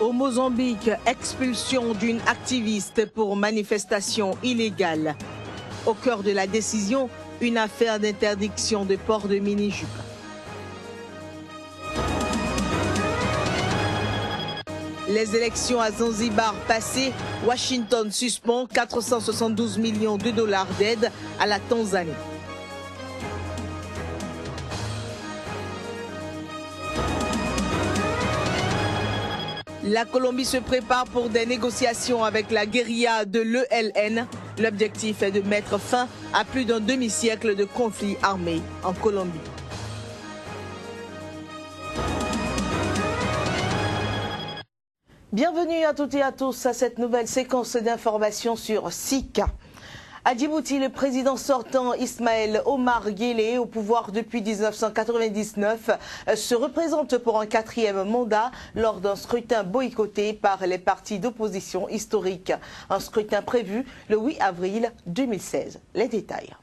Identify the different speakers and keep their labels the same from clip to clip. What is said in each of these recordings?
Speaker 1: Au Mozambique, expulsion d'une activiste pour manifestation illégale. Au cœur de la décision, une affaire d'interdiction de port de mini-jupe. Les élections à Zanzibar passées, Washington suspend 472 millions de dollars d'aide à la Tanzanie. La Colombie se prépare pour des négociations avec la guérilla de l'ELN. L'objectif est de mettre fin à plus d'un demi-siècle de conflit armé en Colombie. Bienvenue à toutes et à tous à cette nouvelle séquence d'informations sur Sika. À Djibouti, le président sortant Ismaël Omar Guelleh, au pouvoir depuis 1999, se représente pour un 4e mandat lors d'un scrutin boycotté par les partis d'opposition historiques. Un scrutin prévu le 8 avril 2016. Les détails.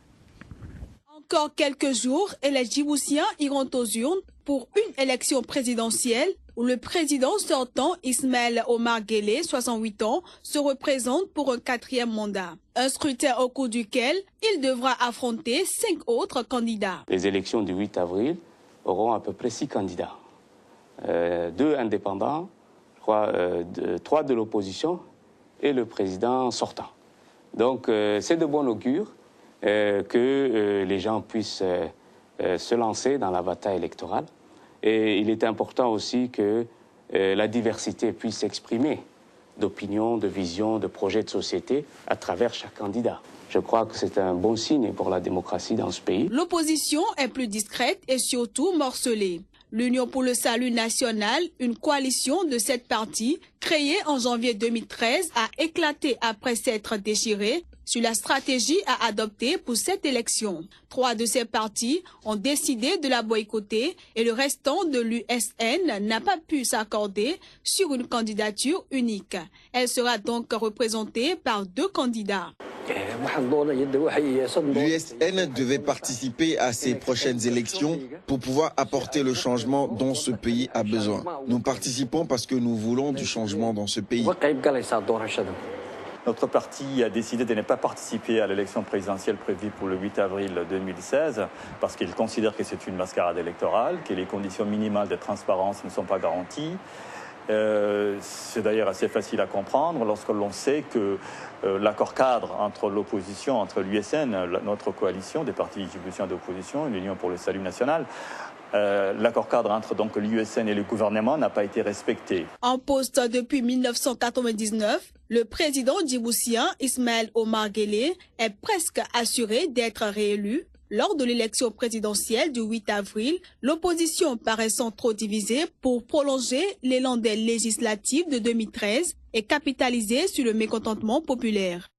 Speaker 2: Encore quelques jours et les Djiboutiens iront aux urnes pour une élection présidentielle où le président sortant Ismaël Omar Guelleh, 68 ans, se représente pour un 4e mandat. Un scrutin au cours duquel il devra affronter 5 autres candidats.
Speaker 3: Les élections du 8 avril auront à peu près 6 candidats. 2 indépendants, 3 de l'opposition et le président sortant. Donc c'est de bon augure que les gens puissent se lancer dans la bataille électorale. Et il est important aussi que la diversité puisse s'exprimer d'opinions, de visions, de projets de société à travers chaque candidat. Je crois que c'est un bon signe pour la démocratie dans ce pays.
Speaker 2: L'opposition est plus discrète et surtout morcelée. L'Union pour le salut national, une coalition de 7 partis, créée en janvier 2013, a éclaté après s'être déchirée sur la stratégie à adopter pour cette élection. 3 de ces partis ont décidé de la boycotter et le restant de l'USN n'a pas pu s'accorder sur une candidature unique. Elle sera donc représentée par 2 candidats.
Speaker 4: L'USN devait participer à ces prochaines élections pour pouvoir apporter le changement dont ce pays a besoin. Nous participons parce que nous voulons du changement dans ce pays.
Speaker 5: Notre parti a décidé de ne pas participer à l'élection présidentielle prévue pour le 8 avril 2016 parce qu'il considère que c'est une mascarade électorale, que les conditions minimales de transparence ne sont pas garanties. C'est d'ailleurs assez facile à comprendre lorsque l'on sait que l'accord cadre entre l'opposition, entre l'USN, notre coalition des partis djiboutiens d'opposition, l'Union pour le salut national, l'accord cadre entre donc l'USN et le gouvernement n'a pas été respecté.
Speaker 2: En poste depuis 1999, le président djiboutien Ismaël Omar Guelleh est presque assuré d'être réélu. Lors de l'élection présidentielle du 8 avril, l'opposition paraissant trop divisée pour prolonger l'élan des législatives de 2013 et capitaliser sur le mécontentement populaire.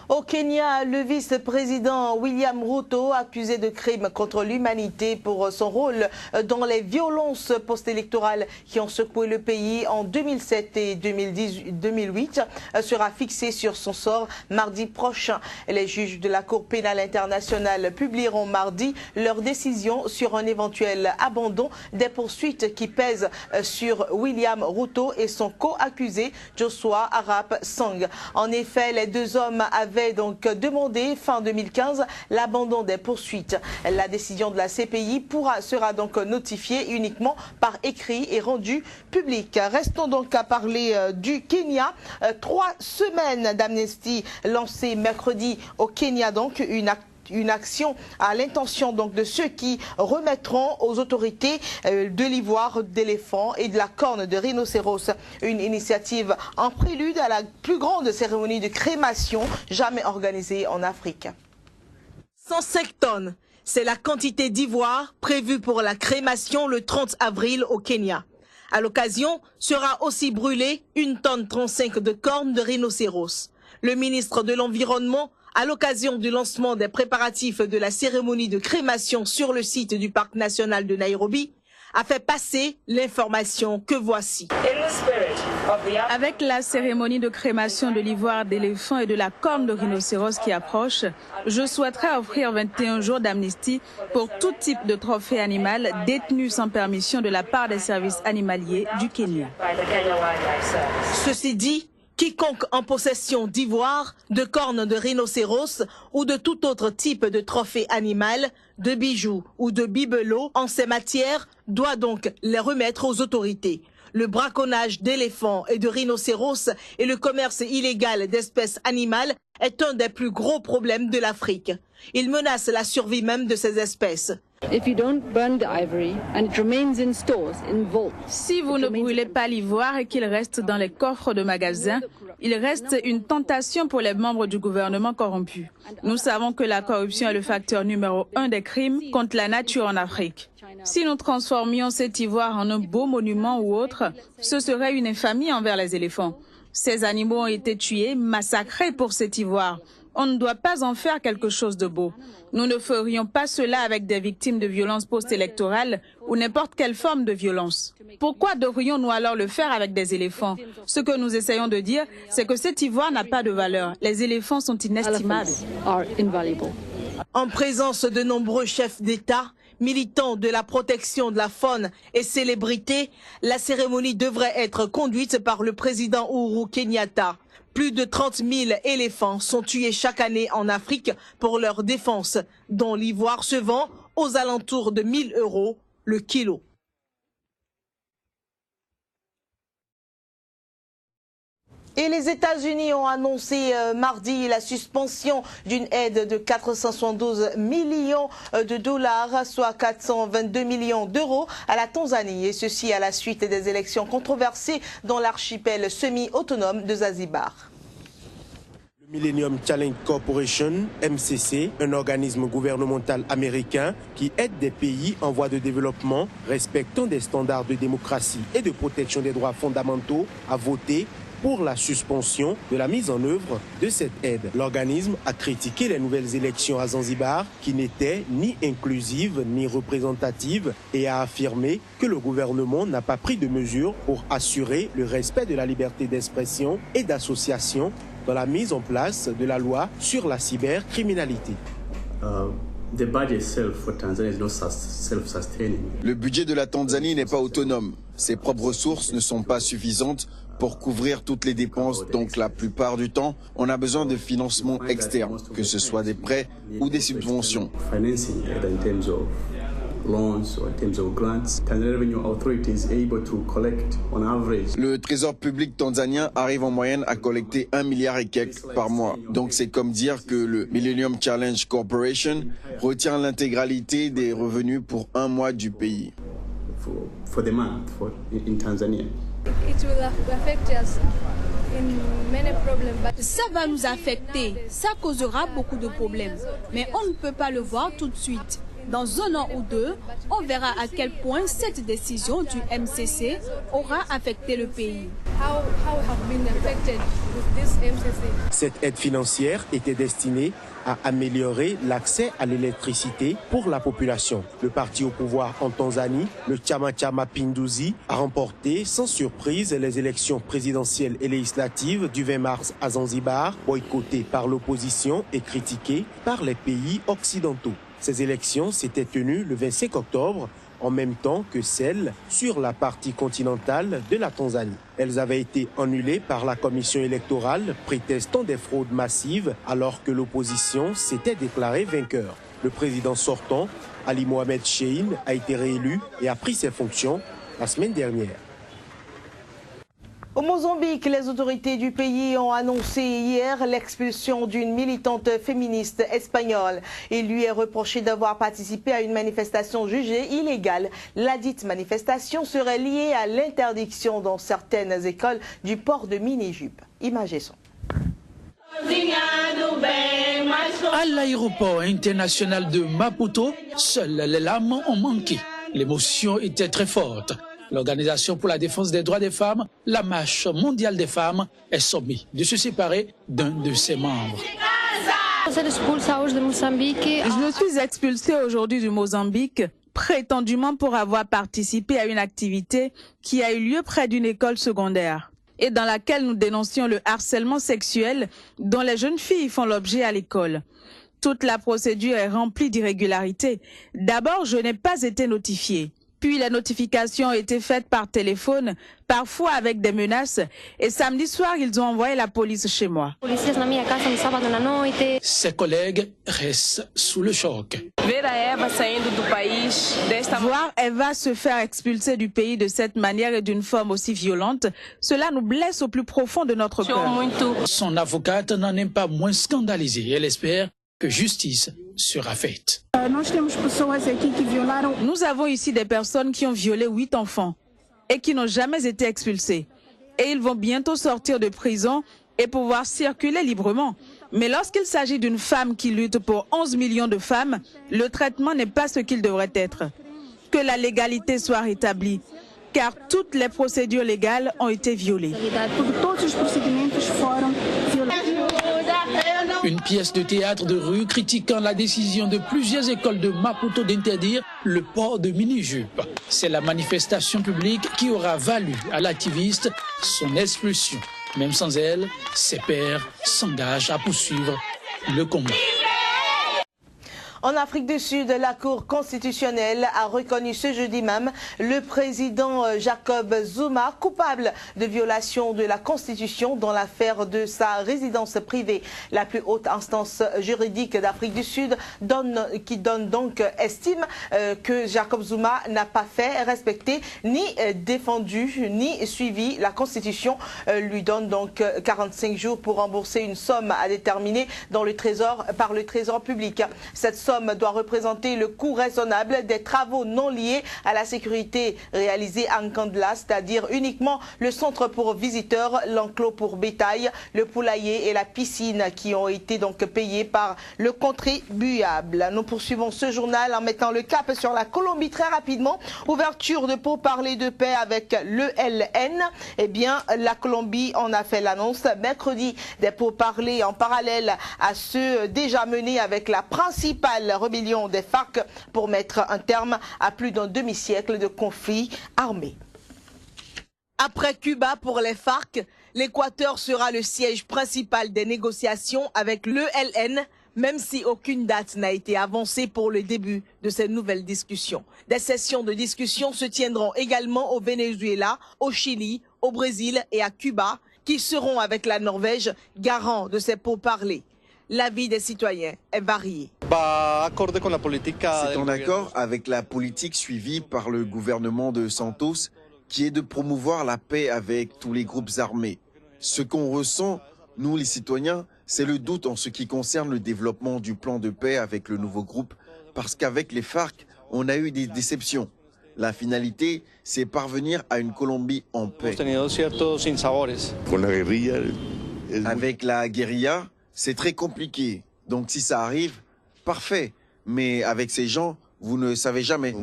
Speaker 1: Au Kenya, le vice-président William Ruto, accusé de crimes contre l'humanité pour son rôle dans les violences post-électorales qui ont secoué le pays en 2007 et 2008, sera fixé sur son sort mardi prochain. Les juges de la Cour pénale internationale publieront mardi leur décision sur un éventuel abandon des poursuites qui pèsent sur William Ruto et son co-accusé Joshua Arap Sang. En effet, les 2 hommes avaient donc demandé fin 2015 l'abandon des poursuites. La décision de la CPI sera donc notifiée uniquement par écrit et rendue publique. Restons donc à parler du Kenya. 3 semaines d'amnistie lancées mercredi au Kenya, donc une action à l'intention donc de ceux qui remettront aux autorités de l'ivoire d'éléphant et de la corne de rhinocéros. Une initiative en prélude à la plus grande cérémonie de crémation jamais organisée en Afrique. 105 tonnes, c'est la quantité d'ivoire prévue pour la crémation le 30 avril au Kenya. À l'occasion, sera aussi brûlée 1,35 tonne de cornes de rhinocéros. Le ministre de l'Environnement, à l'occasion du lancement des préparatifs de la cérémonie de crémation sur le site du parc national de Nairobi, a fait passer l'information que voici.
Speaker 6: In the spirit
Speaker 2: Avec la cérémonie de crémation de l'ivoire d'éléphant et de la corne de rhinocéros qui approche, je souhaiterais offrir 21 jours d'amnistie pour tout type de trophée animal détenu sans permission de la part des services animaliers du Kenya.
Speaker 1: Ceci dit, quiconque en possession d'ivoire, de cornes de rhinocéros ou de tout autre type de trophée animal, de bijoux ou de bibelots en ces matières doit donc les remettre aux autorités. Le braconnage d'éléphants et de rhinocéros et le commerce illégal d'espèces animales est un des plus gros problèmes de l'Afrique. Il menace la survie même de ces espèces.
Speaker 2: Si vous ne brûlez pas l'ivoire et qu'il reste dans les coffres de magasins, il reste une tentation pour les membres du gouvernement corrompu. Nous savons que la corruption est le facteur numéro 1 des crimes contre la nature en Afrique. Si nous transformions cet ivoire en un beau monument ou autre, ce serait une infamie envers les éléphants. Ces animaux ont été tués, massacrés pour cet ivoire. On ne doit pas en faire quelque chose de beau. Nous ne ferions pas cela avec des victimes de violences post-électorales ou n'importe quelle forme de violence. Pourquoi devrions-nous alors le faire avec des éléphants? Ce que nous essayons de dire, c'est que cet ivoire n'a pas de valeur. Les éléphants sont inestimables.
Speaker 1: En présence de nombreux chefs d'État, militants de la protection de la faune et célébrités, la cérémonie devrait être conduite par le président Uhuru Kenyatta. Plus de 30 000 éléphants sont tués chaque année en Afrique pour leur défense, dont l'ivoire se vend aux alentours de 1 000 € le kilo. Et les États-Unis ont annoncé mardi la suspension d'une aide de 472 millions de dollars, soit 422 millions d'euros à la Tanzanie. Et ceci à la suite des élections controversées dans l'archipel semi-autonome de Zanzibar.
Speaker 6: Le Millennium Challenge Corporation, MCC, un organisme gouvernemental américain qui aide des pays en voie de développement respectant des standards de démocratie et de protection des droits fondamentaux, a voté pour la suspension de la mise en œuvre de cette aide. L'organisme a critiqué les nouvelles élections à Zanzibar qui n'étaient ni inclusives ni représentatives et a affirmé que le gouvernement n'a pas pris de mesures pour assurer le respect de la liberté d'expression et d'association dans la mise en place de la loi sur la cybercriminalité.
Speaker 4: Le budget de la Tanzanie n'est pas autonome. Ses propres ressources ne sont pas suffisantes pour couvrir toutes les dépenses. Donc la plupart du temps, on a besoin de financement externe, que ce soit des prêts ou des subventions. Le trésor public tanzanien arrive en moyenne à collecter 1 milliard et quelques par mois. Donc c'est comme dire que le Millennium Challenge Corporation retient l'intégralité des revenus pour un mois du pays.
Speaker 2: Ça va nous affecter, ça causera beaucoup de problèmes, mais on ne peut pas le voir tout de suite. Dans 1 an ou 2, on verra à quel point cette décision du MCC aura affecté le pays.
Speaker 6: Cette aide financière était destinée à améliorer l'accès à l'électricité pour la population. Le parti au pouvoir en Tanzanie, le Chama Cha Mapinduzi, a remporté sans surprise les élections présidentielles et législatives du 20 mars à Zanzibar, boycottées par l'opposition et critiquées par les pays occidentaux. Ces élections s'étaient tenues le 25 octobre, en même temps que celles sur la partie continentale de la Tanzanie. Elles avaient été annulées par la commission électorale, prétextant des fraudes massives, alors que l'opposition s'était déclarée vainqueur. Le président sortant, Ali Mohamed Shein, a été réélu et a pris ses fonctions la semaine dernière.
Speaker 1: Au Mozambique, les autorités du pays ont annoncé hier l'expulsion d'une militante féministe espagnole. Il lui est reproché d'avoir participé à une manifestation jugée illégale. La dite manifestation serait liée à l'interdiction dans certaines écoles du port de mini-jupes. Images son.
Speaker 7: À l'aéroport international de Maputo, seules les larmes ont manqué. L'émotion était très forte. L'Organisation pour la défense des droits des femmes, la Marche mondiale des femmes, est sommée de se séparer d'un de ses membres.
Speaker 2: Je suis expulsée aujourd'hui du Mozambique, prétendument pour avoir participé à une activité qui a eu lieu près d'une école secondaire.
Speaker 8: et dans laquelle nous dénoncions le harcèlement sexuel dont les jeunes filles font l'objet à l'école. Toute la procédure est remplie d'irrégularités. D'abord, je n'ai pas été notifiée. Puis les notifications ont été faites par téléphone, parfois avec des menaces. Et samedi soir, ils ont envoyé la police chez moi.
Speaker 7: Ses collègues restent sous le choc.
Speaker 8: Voir Eva se faire expulser du pays de cette manière et d'une forme aussi violente, cela nous blesse au plus profond de notre cœur.
Speaker 7: Son avocate n'en est pas moins scandalisée. Elle espère que justice sera faite.
Speaker 8: Nous avons ici des personnes qui ont violé 8 enfants et qui n'ont jamais été expulsés. Et ils vont bientôt sortir de prison et pouvoir circuler librement. Mais lorsqu'il s'agit d'une femme qui lutte pour 11 millions de femmes, le traitement n'est pas ce qu'il devrait être. Que la légalité soit rétablie, car toutes les procédures légales ont été violées.
Speaker 7: Une pièce de théâtre de rue critiquant la décision de plusieurs écoles de Maputo d'interdire le port de mini-jupes. C'est la manifestation publique qui aura valu à l'activiste son expulsion. Même sans elle, ses pairs s'engagent à poursuivre le combat.
Speaker 1: En Afrique du Sud, la Cour constitutionnelle a reconnu ce jeudi même le président Jacob Zuma coupable de violation de la Constitution dans l'affaire de sa résidence privée. La plus haute instance juridique d'Afrique du Sud estime que Jacob Zuma n'a pas fait respecter ni défendu ni suivi la Constitution. Lui donne donc 45 jours pour rembourser une somme à déterminer dans le Trésor par le Trésor public. Cette somme doit représenter le coût raisonnable des travaux non liés à la sécurité réalisés à Nkandla, c'est-à-dire uniquement le centre pour visiteurs, l'enclos pour bétail, le poulailler et la piscine qui ont été donc payés par le contribuable. Nous poursuivons ce journal en mettant le cap sur la Colombie très rapidement. Ouverture de pourparlers de paix avec l'ELN. Eh bien, la Colombie en a fait l'annonce mercredi. Des pourparlers en parallèle à ceux déjà menés avec la principale rébellion des FARC pour mettre un terme à plus d'un demi-siècle de conflit armé. Après Cuba pour les FARC, l'Équateur sera le siège principal des négociations avec l'ELN, même si aucune date n'a été avancée pour le début de ces nouvelles discussions. Des sessions de discussion se tiendront également au Venezuela, au Chili, au Brésil et à Cuba, qui seront avec la Norvège garants de ces pourparlers. L'avis des citoyens est varié.
Speaker 4: C'est en accord avec la politique suivie par le gouvernement de Santos, qui est de promouvoir la paix avec tous les groupes armés. Ce qu'on ressent, nous les citoyens, c'est le doute en ce qui concerne le développement du plan de paix avec le nouveau groupe, parce qu'avec les FARC, on a eu des déceptions. La finalité, c'est parvenir à une Colombie en paix. Avec la guérilla, c'est très compliqué. Donc si ça arrive, parfait. Mais avec ces gens, vous ne savez jamais.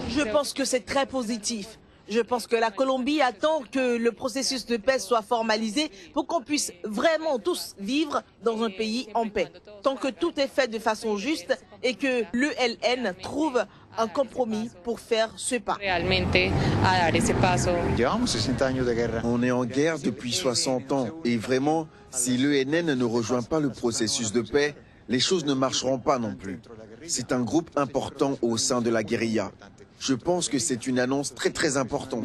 Speaker 1: Je pense que c'est très positif. Je pense que la Colombie attend que le processus de paix soit formalisé pour qu'on puisse vraiment tous vivre dans un pays en paix. Tant que tout est fait de façon juste et que l'ELN trouve un compromis pour faire ce pas.
Speaker 4: On est en guerre depuis 60 ans et vraiment, si l'ELN ne rejoint pas le processus de paix, les choses ne marcheront pas non plus. C'est un groupe important au sein de la guérilla. Je pense que c'est une annonce très importante.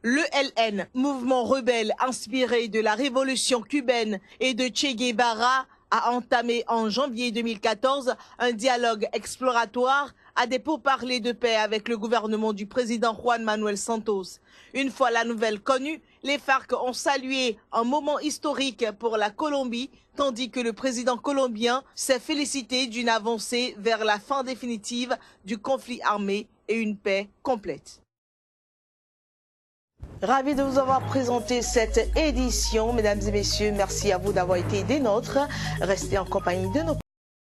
Speaker 1: L'ELN, mouvement rebelle inspiré de la révolution cubaine et de Che Guevara, a entamé en janvier 2014 un dialogue exploratoire à des pourparlers de paix avec le gouvernement du président Juan Manuel Santos. Une fois la nouvelle connue, les FARC ont salué un moment historique pour la Colombie, tandis que le président colombien s'est félicité d'une avancée vers la fin définitive du conflit armé et une paix complète. Ravi de vous avoir présenté cette édition. Mesdames et messieurs, merci à vous d'avoir été des nôtres. Restez en compagnie de nos